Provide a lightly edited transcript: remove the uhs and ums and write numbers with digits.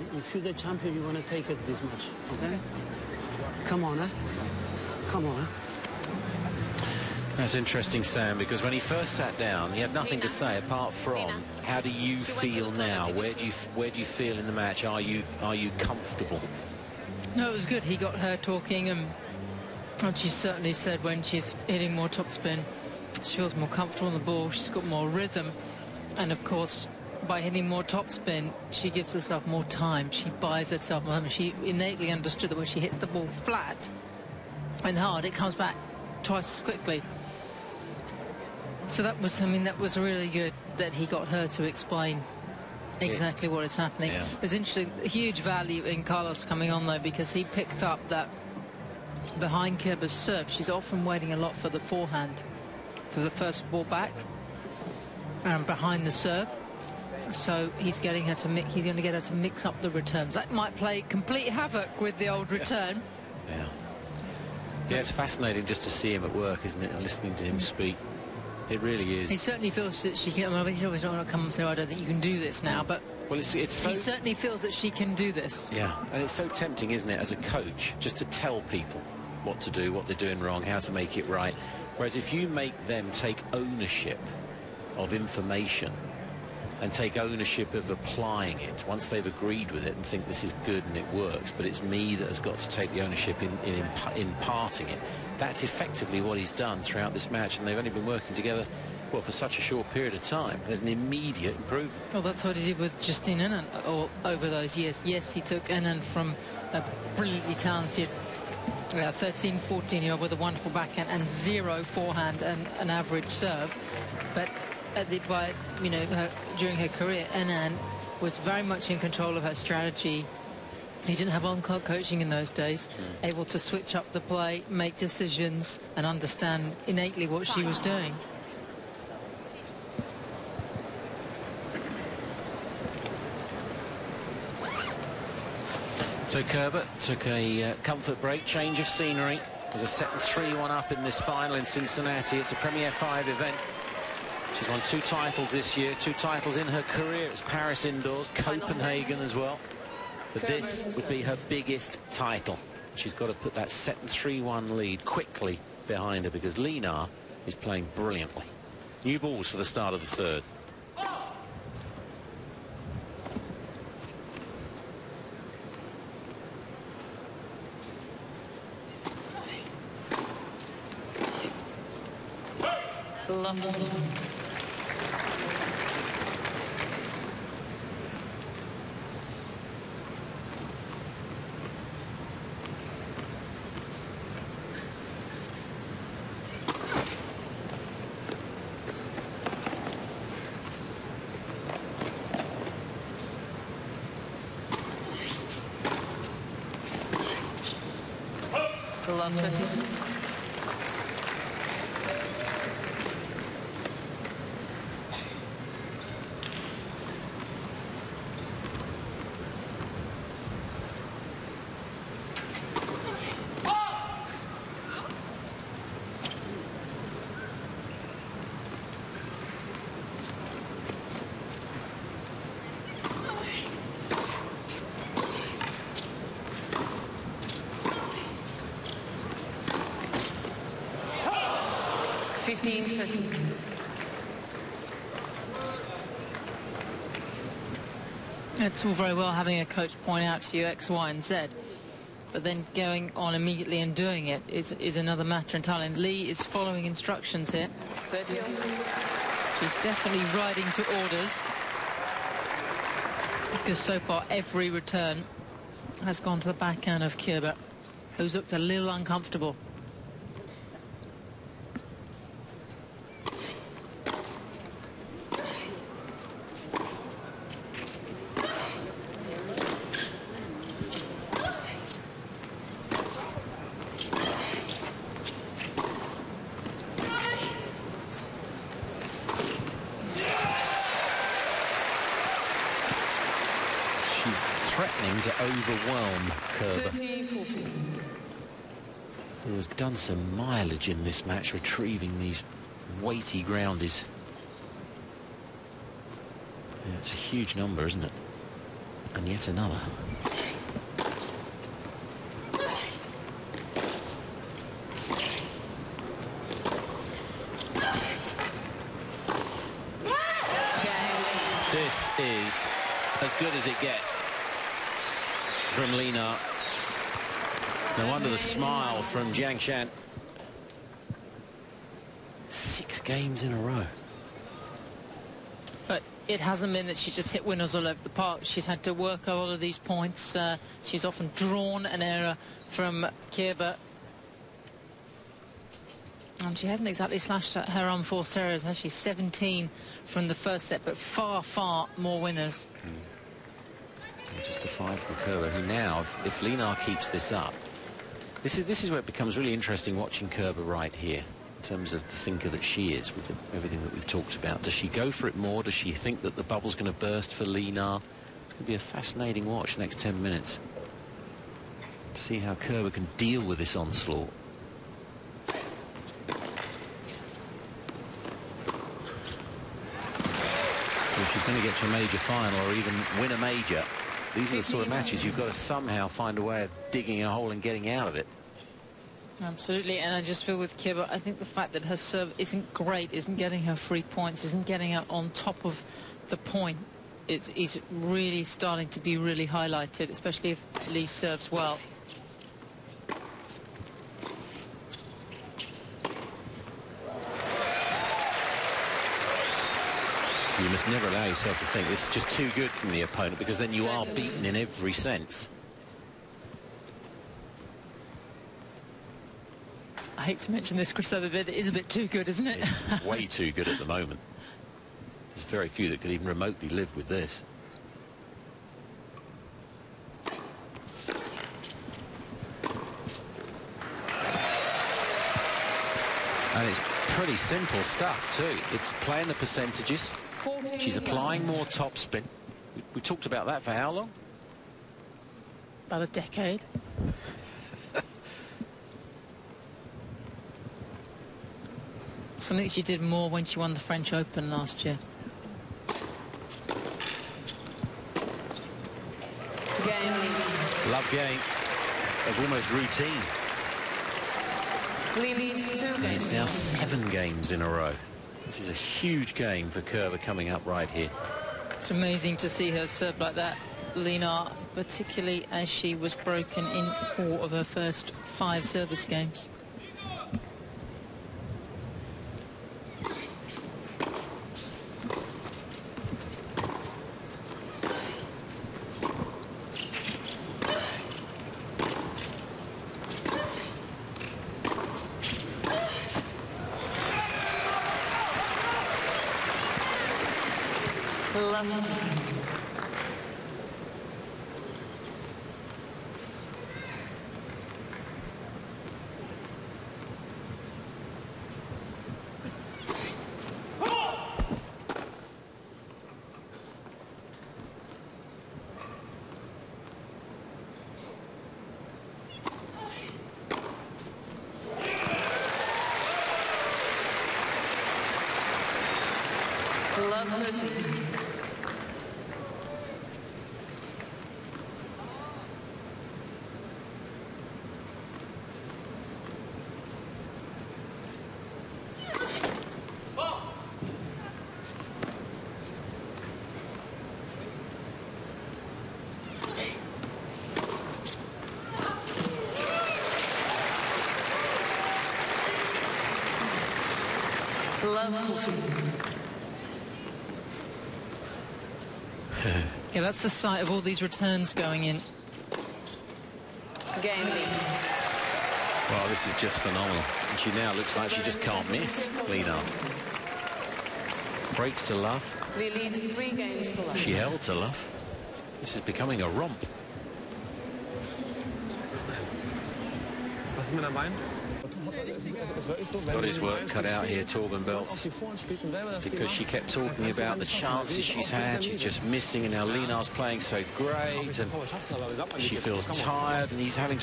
If you're the champion, you're going to take it this much, okay? Come on, Come on, That's interesting, Sam, because when he first sat down, he had nothing to say apart from, how do you feel now? Where do you feel in the match? Are you comfortable? No, it was good. He got her talking, and she certainly said when she's hitting more topspin, she feels more comfortable on the ball, she's got more rhythm, and of course, by hitting more topspin, she gives herself more time. She buys herself more time. She innately understood that when she hits the ball flat and hard, it comes back twice as quickly. So that was, I mean, that was really good that he got her to explain exactly what is happening. Yeah. It was interesting, huge value in Carlos coming on, though, because he picked up that behind Kerber's serve, she's often waiting a lot for the forehand, for the first ball back, and behind the serve. So he's getting her to he's going to get her to mix up the returns. That might play complete havoc with the old return. Yeah. Yeah, it's fascinating just to see him at work, isn't it, and listening to him speak. It really is. He certainly feels that she can. Well, he's always not going to come and say, oh, I don't think you can do this now, but well, it's so, he certainly feels that she can do this. Yeah, and it's so tempting, isn't it, as a coach, just to tell people what to do, what they're doing wrong, how to make it right. Whereas if you make them take ownership of information and take ownership of applying it once they've agreed with it and think this is good and it works, but it's me that has got to take the ownership in imparting it. That's effectively what he's done throughout this match, and they've only been working together, well, for such a short period of time. There's an immediate improvement. Well, that's what he did with Justine Henin over those years. Yes, he took Henin from a brilliantly talented 13, 14-year-old with a wonderful backhand and zero forehand and an average serve, but during her career, Henin was very much in control of her strategy. He didn't have on-court coaching in those days, able to switch up the play, make decisions, and understand innately what she was doing. So Kerber took a comfort break, change of scenery. There's a set 3-1 up in this final in Cincinnati. It's a Premier 5 event. She's won 2 titles this year, 2 titles in her career. It's Paris indoors, Copenhagen as well. But this would be her biggest title. She's got to put that set 3-1 lead quickly behind her, because Linar is playing brilliantly. New balls for the start of the third. Lovely. Lovely. It's all very well having a coach point out to you X, Y, and Z, but then going on immediately and doing it is another matter entirely. And Lee is following instructions here. 30. She's definitely riding to orders, because so far every return has gone to the backhand of Kerber, who's looked a little uncomfortable. Threatening to overwhelm Kerber, who has done some mileage in this match, retrieving these weighty groundies. Yeah, it's a huge number, isn't it? And yet another. This is as good as it gets from Lina. No wonder the smile from Jiang Shan. 6 games in a row. But it hasn't been that she just hit winners all over the park. She's had to work a lot of these points. She's often drawn an error from Kerber. And she hasn't exactly slashed at her unforced errors, has she? 17 from the first set, but far, far more winners. Just the 5 for Kerber, who now, if Lina keeps this up, this is where it becomes really interesting watching Kerber right here, in terms of the thinker that she is, with everything that we've talked about. Does she go for it more? Does she think that the bubble's going to burst for Lina? It'll be a fascinating watch the next 10 minutes. To see how Kerber can deal with this onslaught. If she's going to get to a major final or even win a major, these are the sort of matches you've got to somehow find a way of digging a hole and getting out of it. Absolutely, and I just feel with Kerber, I think the fact that her serve isn't great, isn't getting her free points, isn't getting her on top of the point, is really starting to be really highlighted, especially if Lee serves well. You must never allow yourself to think this is just too good from the opponent, because then you are beaten in every sense. I hate to mention this, Chris, but it is a bit too good, isn't it? It's way too good at the moment. There's very few that could even remotely live with this. And it's pretty simple stuff too. It's playing the percentages. She's applying more topspin. We talked about that for how long? About a decade. Something she did more when she won the French Open last year. Love game of almost routine. Lee leads 2 games. It's now 7 games in a row. This is a huge game for Kerber coming up right here. It's amazing to see her serve like that, Lina, particularly as she was broken in 4 of her first 5 service games. Love 13. Love 14. Yeah, that's the sight of all these returns going in. Game lead. Well, this is just phenomenal. And she now looks like she just can't miss, Lina. Breaks to love. Lee leads 3 games to love. She held to love. This is becoming a romp. Was ist mit am Bein? He's got his work cut out here, Torben Belts, because she kept talking about the chances she's had. She's just missing, and now Lina's playing so great, and she feels tired, and he's having to